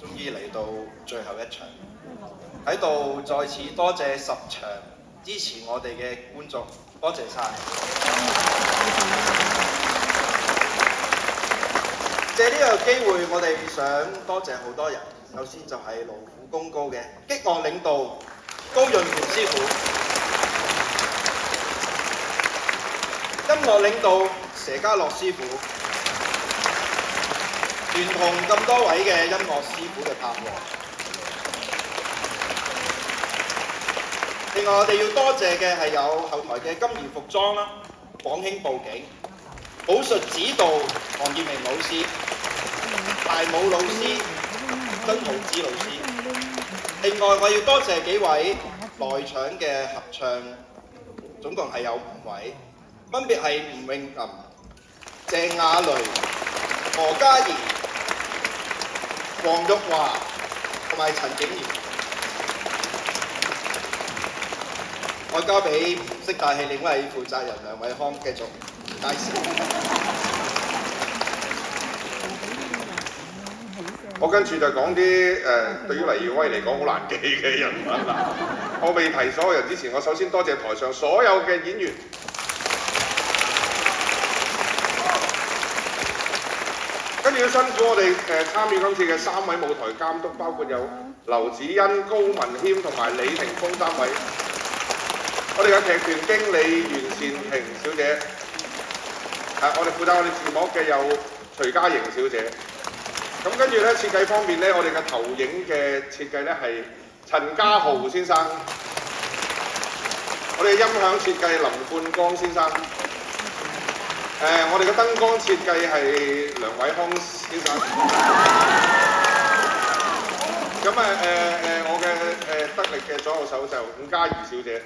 終於嚟到最後一場，喺度再次多謝10場支持我哋嘅觀眾，多謝晒。借呢個機會，我哋想多謝好多人。首先就係勞苦功高嘅激樂領導高潤權師傅，音樂領導佘家樂師傅，聯同咁多位嘅音樂師傅嘅拍和。另外我哋要多謝嘅係有後台嘅金怡服裝啦、廣興報警、武術指導黃業明老師、大武老師、曾浩之老師。另外我要多謝幾位內場嘅合唱，總共係有5位，分別係吳詠琳、鄭雅蕾、何嘉怡、黃玉華同埋陳景賢。我交俾唔識大氣另一位負責人梁偉康繼續介紹。我跟住就講啲對於黎耀威嚟講好難記嘅人物啦。我未提所有人之前，我首先多謝台上所有嘅演員。跟住要辛苦我哋參與今次嘅3位舞台監督，包括有劉子欣、高文謙同埋李霆鋒3位。我哋嘅劇團經理袁善平小姐，我哋負責我哋字幕嘅有徐嘉瑩小姐。咁跟住咧設計方面咧，我哋嘅投影嘅設計咧係陳家豪先生，我哋嘅音響設計林冠光先生，我哋嘅燈光設計係梁偉康先生。咁我嘅得力嘅左右手就伍嘉怡小姐，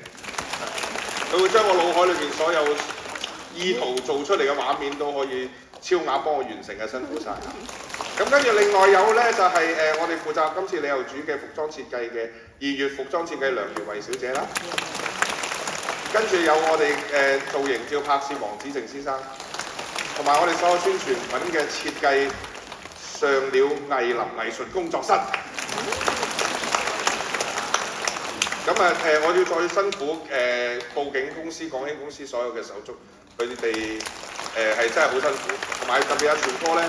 佢會將我腦海裏邊所有意圖做出嚟嘅畫面都可以超額幫我完成嘅，辛苦晒。咁跟住另外有咧就係我哋負責今次李後主嘅服裝設計嘅2月服裝設計梁月慧小姐啦，跟住有我哋造型照拍攝黃子靜先生，同埋我哋所有宣傳品嘅設計上了藝林藝術工作室。咁我要再辛苦報警公司、廣興公司所有嘅手足，佢哋係真係好辛苦，同埋特別阿全哥咧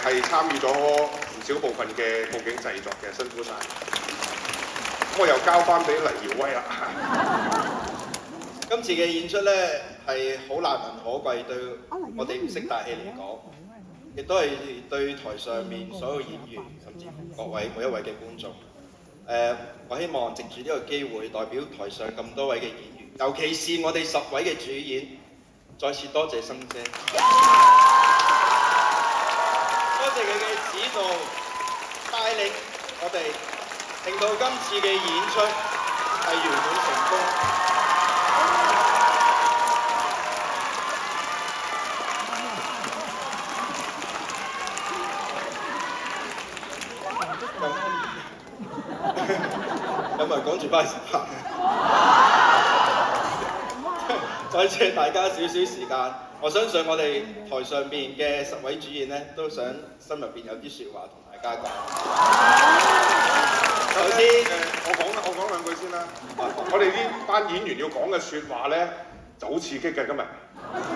係參與咗唔少部分嘅佈景製作嘅，辛苦晒。咁我又交翻俾黎耀威啦。今次嘅演出咧係好難能可貴，對我哋唔識大戲嚟講，亦都係對台上面所有演員，甚至各位每一位嘅觀眾。我希望藉住呢個機會，代表台上咁多位嘅演員，尤其是我哋10位嘅主演，再次多謝生姐，多謝佢嘅指導帶領我哋，令到今次嘅演出係圓滿成功。咁咪講住翻時間，再借大家少少時間。我相信我哋台上邊嘅10位主演咧，都想心入邊有啲説話同大家講。首先，我講兩句先啦。我哋呢班演員要講嘅説話咧，就好刺激嘅今日，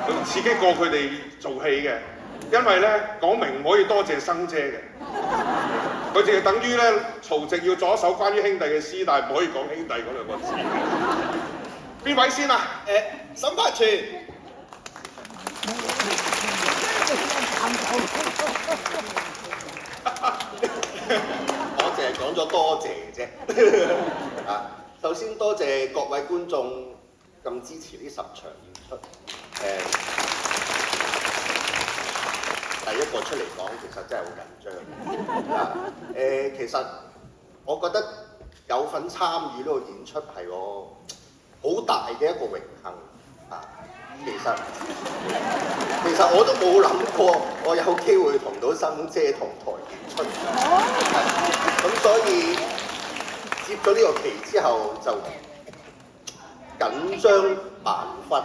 佢刺激過佢哋做戲嘅，因為咧講明唔可以多謝生姐嘅。佢淨係等於咧，曹植要作一首關於兄弟嘅詩，但係唔可以講兄弟嗰2個字。邊位先啊？沈柏全。我淨係講咗多謝啫。首先多謝各位觀眾咁支持呢10場演出。第一個出嚟講，其實真係好緊張。其實我覺得有份參與呢個演出係我好大嘅一個榮幸。其實我都冇諗過，我有機會同到生姐同台演出。咁所以接咗呢個期之後，就緊張萬分，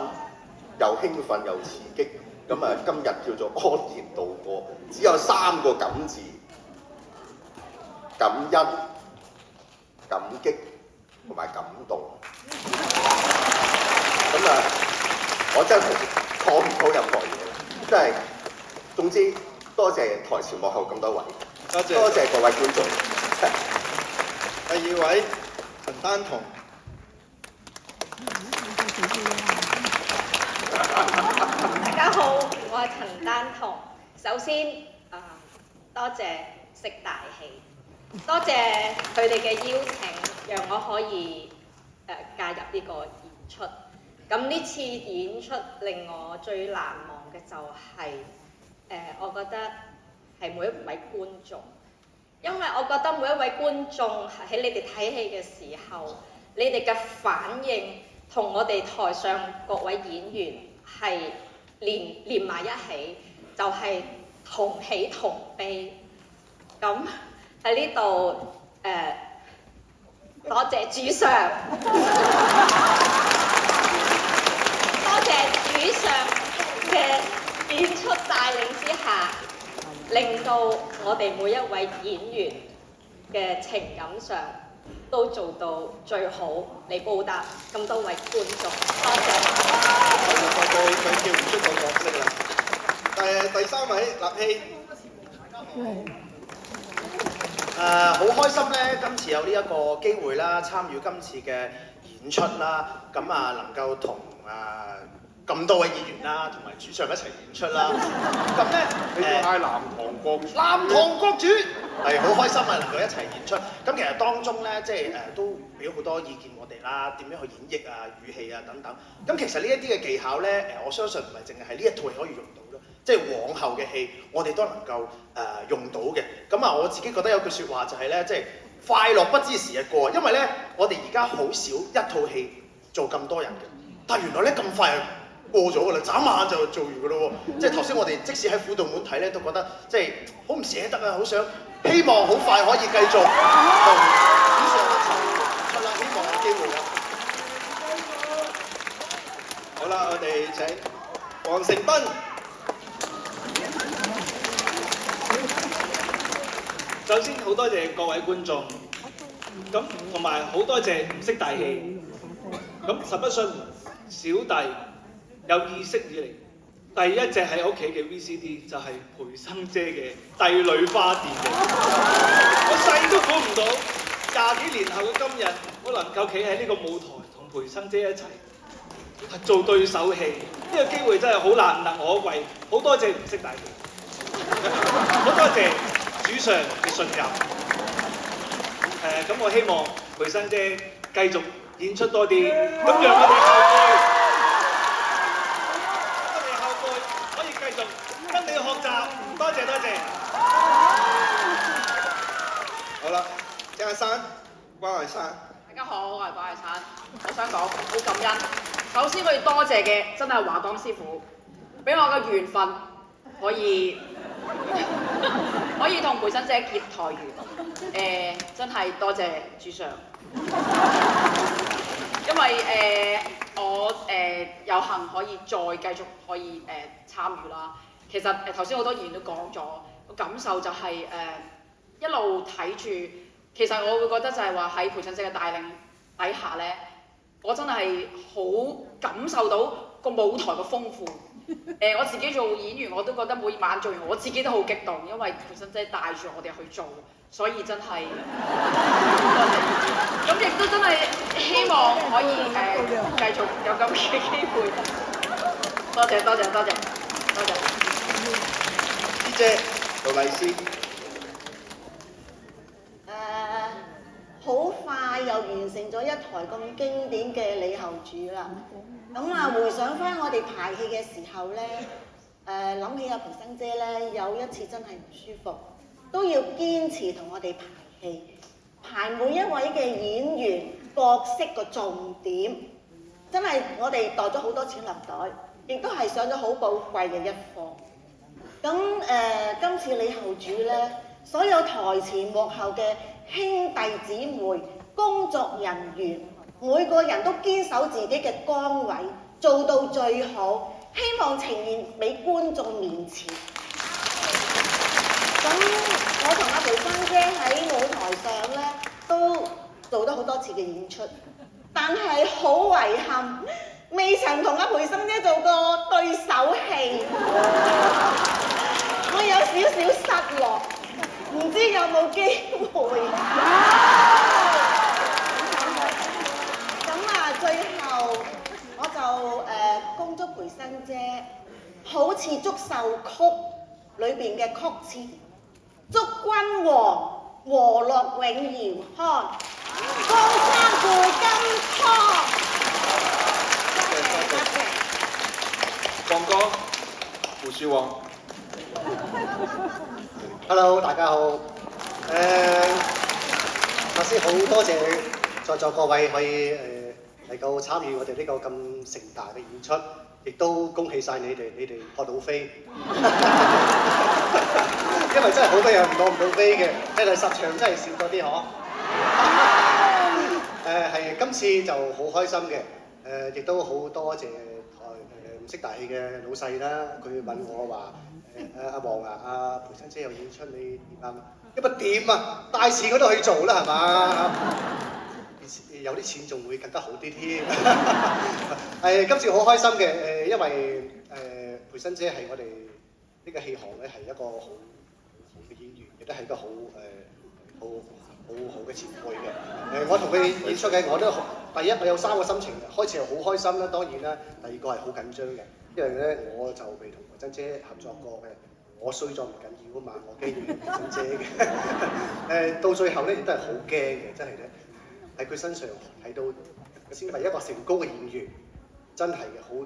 又興奮又刺激。咁今日叫做安然度過，只有3個感字：感恩、感激同埋感動。咁啊，我真係講唔到任何嘢，真係。總之，多謝台前幕後咁多位，多謝各位觀眾。第二位陳丹彤。大家好，我係陳丹彤。首先多謝識大戲，多謝佢哋嘅邀請，讓我可以介入呢個演出。咁呢次演出令我最難忘嘅就係、我覺得係每一位觀眾，因為我覺得每一位觀眾喺你哋睇戲嘅時候，你哋嘅反應同我哋台上各位演員係連埋一起，就係、同喜同悲。咁喺呢度多謝主上，多謝主上嘅演出帶領之下，令到我哋每一位演員嘅情感上都做到最好，嚟報答咁多位觀眾。多謝。佢叫唔出個角色啦。第三位立希。好開心咧！今次有呢一個機會啦，參與今次嘅演出啦，咁能夠同咁多位演員啦，同埋主上一齊演出啦。咁咧，你要嗌南唐國主。南唐國主係好開心啊，能夠一齊演出。咁其實當中咧，即係都俾咗好多意見我哋啦，點樣去演繹啊、語氣啊等等。咁其實呢一啲嘅技巧咧，我相信唔係淨係喺呢一套戲可以用到咯，即係往後嘅戲我哋都能夠用到嘅。咁我自己覺得有句説話就係咧，即係快樂不知時日過，因為咧我哋而家好少一套戲做咁多人嘅，但係原來咧咁快過咗㗎啦，眨眼就做完㗎咯喎！即係頭先我哋即使喺輔導館睇咧，都覺得即係好唔捨得啊，好想希望好快可以繼續同主上一齊出啦，希望有機會啊！好啦，我哋請黃成斌。首先好多謝各位觀眾，咁同埋好多謝唔識大戲。咁實不信，小弟有意識以嚟第一隻喺屋企嘅 VCD 就係培生姐嘅《帝女花電影》。我細都估唔到20幾年後嘅今日，我能夠企喺呢個舞台同培生姐一齊做對手戲，呢個機會真係好難能可貴。好多謝唔識大戲，好多謝主上嘅信任。咁我希望培生姐繼續演出多啲，咁讓我哋後輩可以繼續跟你學習。多謝多謝。好啦，鄭亞珊，關愛珊。大家好，我係關愛珊。我想講好感恩。首先我要多謝嘅真係華光師傅，俾我嘅緣分可以同培生姐結台緣。真係多謝主上。因為我有幸可以再繼續可以參與啦。其實頭先好多議員都講咗，個感受就係一路睇住，其實我會覺得就係話喺培生姐嘅帶領底下咧，我真係好感受到個舞台嘅豐富。我自己做演員，我都覺得每晚做完我自己都好激動，因為培生姐帶住我哋去做，所以真係多謝。咁亦都真係希望可以繼續有咁嘅機會。多謝多謝多謝多謝。師姐杜麗斯。好快又完成咗一台咁經典嘅李後主啦。咁回想翻我哋排戲嘅時候咧，諗起阿培生姐咧，有一次真係唔舒服，都要堅持同我哋排戲，排每一位嘅演員角色個重點，真係我哋袋咗好多錢落袋，亦都係上咗好寶貴嘅一課。咁今次李後主咧，所有台前幕後嘅兄弟姊妹、工作人員，每個人都堅守自己嘅崗位，做到最好，希望呈現俾觀眾面前。咁我同阿培生姐喺舞台上咧都做咗好多次嘅演出，但係好遺憾，未曾同阿培生姐做過對手戲，我有少少失落，唔知有冇機會。咁啊，最後我就恭祝培生姐好似祝壽曲裏邊嘅曲詞，祝君王和樂永遙康，江山顧金湯。多謝。放歌，胡樹王。 Hello， 大家好。首先好多謝在座各位可以能夠參與我哋呢個咁盛大嘅演出，亦都恭喜晒你哋攞到飛。因為真係好多人攞唔到飛嘅，睇嚟10場真係少咗啲嗬。係今次就好開心嘅，亦都好多謝台唔識大戲嘅老細啦，佢問我話。阿黃啊，阿培生姐有演出，你點啊？因為點啊？大事嗰度去做啦，係嘛？有啲錢仲會更加好啲添。今次好開心嘅，因為培生姐係我哋呢個戲行咧係一個好嘅演員，亦都係一個好嘅前輩嘅。我同佢演出嘅，我都第一我有3個心情，開始係好開心啦，當然啦，第二個係好緊張嘅。 因為咧，我就未同培生姐合作過嘅，我衰咗唔緊要啊嘛，我驚要培生姐嘅。到最後咧，亦都係好驚嘅，真係咧，喺佢身上睇到先係一個成功嘅演員，真係嘅，好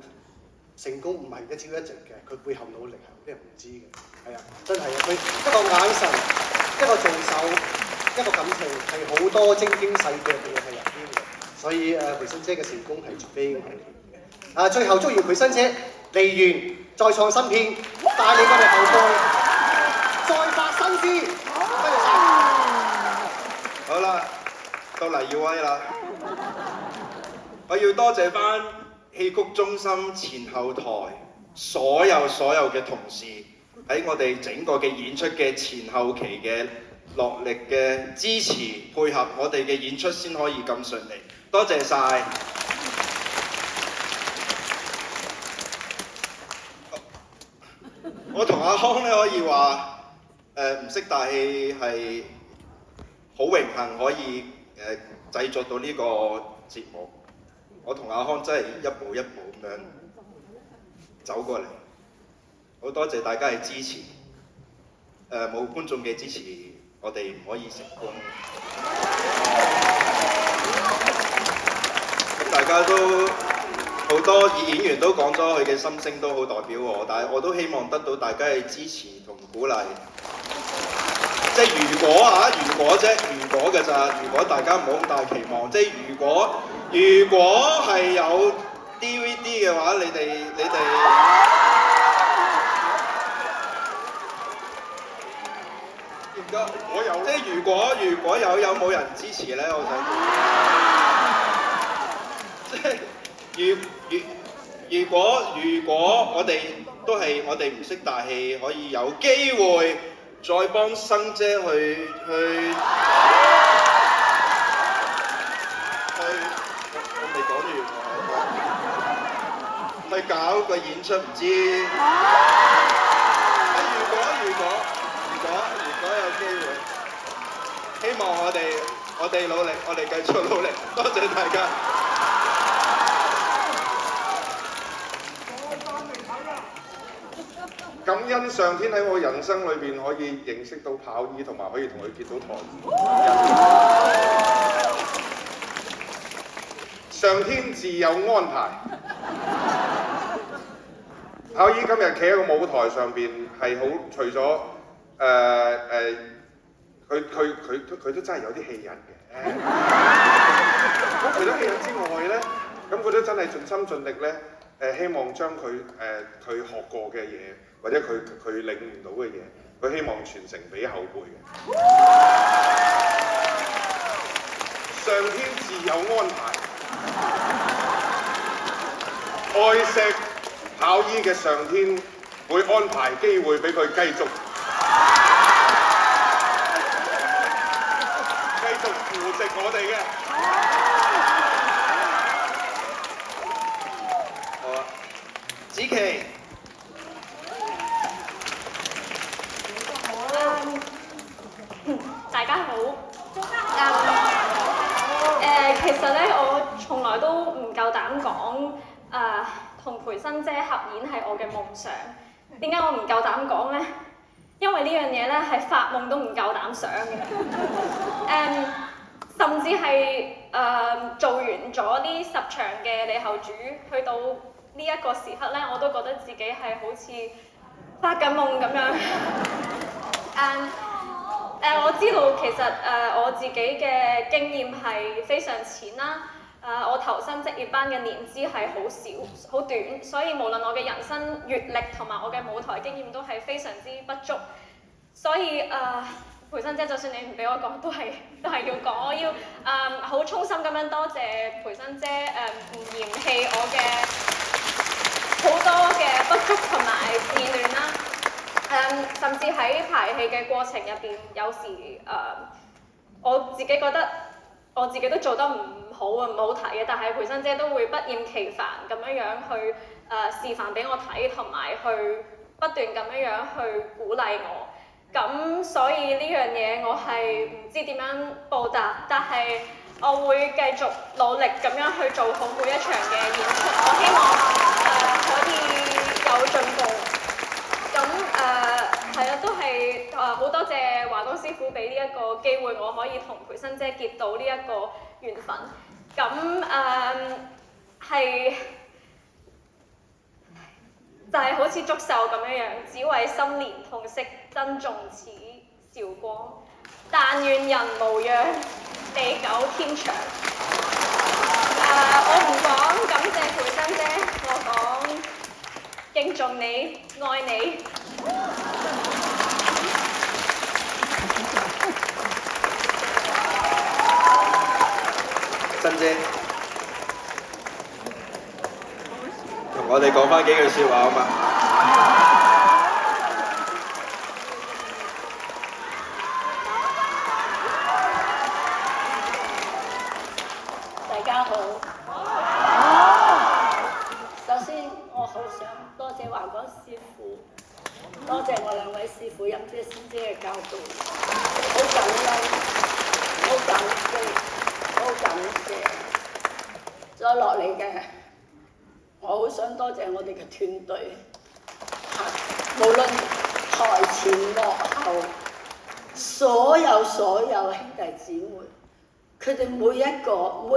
成功唔係一朝一夕嘅，佢背後努力係好多人唔知嘅，係啊，真係啊，佢一個眼神，一個做手，一個感情係好多精精細琢嘅嘢喺入邊嘅，所以培生姐嘅成功係絕非偶然嘅。最後祝願培生姐。 嚟完再創新篇，帶領我哋後輩再發新詩。多謝晒。好啦，到黎耀威啦，我要多謝翻戲曲中心前後台所有嘅同事喺我哋整個嘅演出嘅前後期嘅落力嘅支持配合，我哋嘅演出先可以咁順利，多謝晒。 我同阿康咧可以話唔識大戲係好榮幸可以製作到呢個節目。我同阿康真係一步一步咁樣走過嚟，好多謝大家嘅支持。冇觀眾嘅支持，我哋唔可以成功。咁大家都。 好多演員都講咗佢嘅心聲，都好代表我，但係我都希望得到大家嘅支持同鼓勵。即係如果嘅咋，如果大家唔好咁大期望，即係如果係有 DVD 嘅話，你哋我有。即係如果有冇人支持咧？我想即係。 如果我哋都係我哋唔識大戲，可以有機會再幫生姐去我未講完喎，去搞個演出唔知。如果有機會，希望我哋努力，我哋繼續努力，多謝大家。 感恩上天喺我人生裏邊可以認識到跑醫，同埋可以同佢結到台。上天自有安排。跑醫今日企喺個舞台上邊係好，除咗佢都真係有啲戲癮嘅。咁除咗戲癮之外咧，咁佢都真係盡心盡力咧。 希望將佢學過嘅嘢，或者佢領悟到嘅嘢，佢希望傳承俾後輩嘅。上天自有安排，愛惜跑醫嘅上天會安排機會俾佢繼續繼續扶植我哋嘅。好啊，子琪。大家好。其實咧，我從來都唔夠膽講同培生姐合演係我嘅夢想。點解我唔夠膽講呢？因為呢樣嘢咧係發夢都唔夠膽想嘅。甚至係做完咗呢10場嘅李後主，去到呢一個時刻咧，我都覺得自己係好似發緊夢咁樣。我知道其實我自己嘅經驗係非常淺啦。我投身職業班嘅年資係好少、好短，所以無論我嘅人生閲歷同埋我嘅舞台經驗都係非常之不足。所以培生姐，就算你唔俾我講，都係要講。我要好衷心咁樣多謝培生姐唔嫌棄我嘅好多嘅不足同埋自戀啦。甚至喺排戲嘅過程入邊，有時我自己覺得我自己都做得唔好啊，唔好睇嘅，但係培生姐都會不厭其煩咁樣樣去示範俾我睇，同埋去不斷咁樣樣去鼓勵我。咁所以呢樣嘢我係唔知點樣報答，但係我會繼續努力咁樣去做好每一場嘅演出。我希望可以有進步。咁係啊，都係好多謝華東師傅俾呢一個機會，我可以同培生姐結到呢一個緣分。咁係就係好似祝壽咁樣樣，只為心連痛惜，珍重此韶光。但願人無恙，地久天長。我唔講感謝培生姐，我講敬重你，愛你。珍姐，同我哋講返幾句説話好嘛？大家好。首先，我好想多謝華光師傅，多謝我2位師傅音姐、仙姐嘅教導，好感恩，好感激，好感謝。再落嚟嘅，我好想多謝我哋嘅團隊，無論台前幕後，所有兄弟姊妹，佢哋每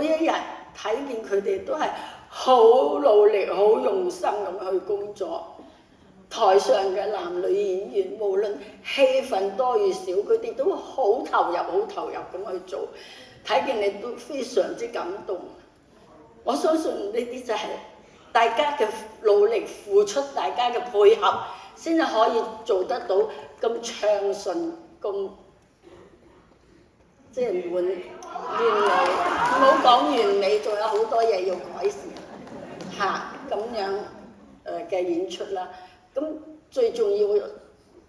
一日睇見佢哋都係好努力、好用心咁去工作。台上嘅男女演員，無論戲份多與少，佢哋都好投入咁去做。睇見你都非常之感動。我相信呢啲就係大家嘅努力付出，大家嘅配合，先至可以做得到咁暢順，咁即係完美。唔好講完美，仲有好多嘢要改善咁樣嘅演出啦。咁最重要，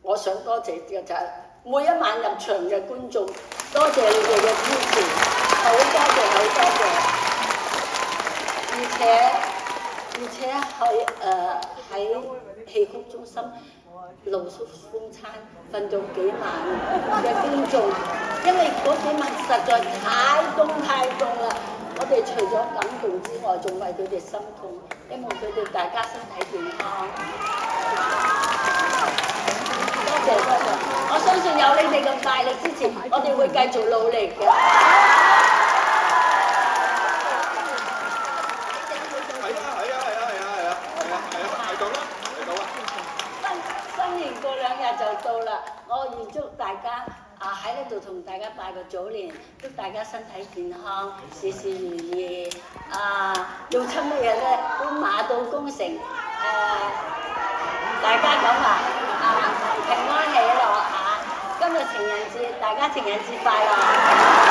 我想多謝嘅就係每一晚入場嘅觀眾，多謝你哋嘅支持，好多謝。而且喺戲曲中心露宿風餐，瞓咗幾晚嘅觀眾，因為嗰幾晚實在太凍啦。我哋除咗感動之外，仲為佢哋心痛，希望佢哋大家身體健康。多謝，我相信有你哋咁大力支持，我哋會繼續努力嘅。新年過2日就到啦，我預祝大家喺呢度同大家拜個早年，祝大家身體健康，事事如意。要出乜嘢咧？都馬到功成。大家講話平安喜樂。今日情人節，大家情人節快樂。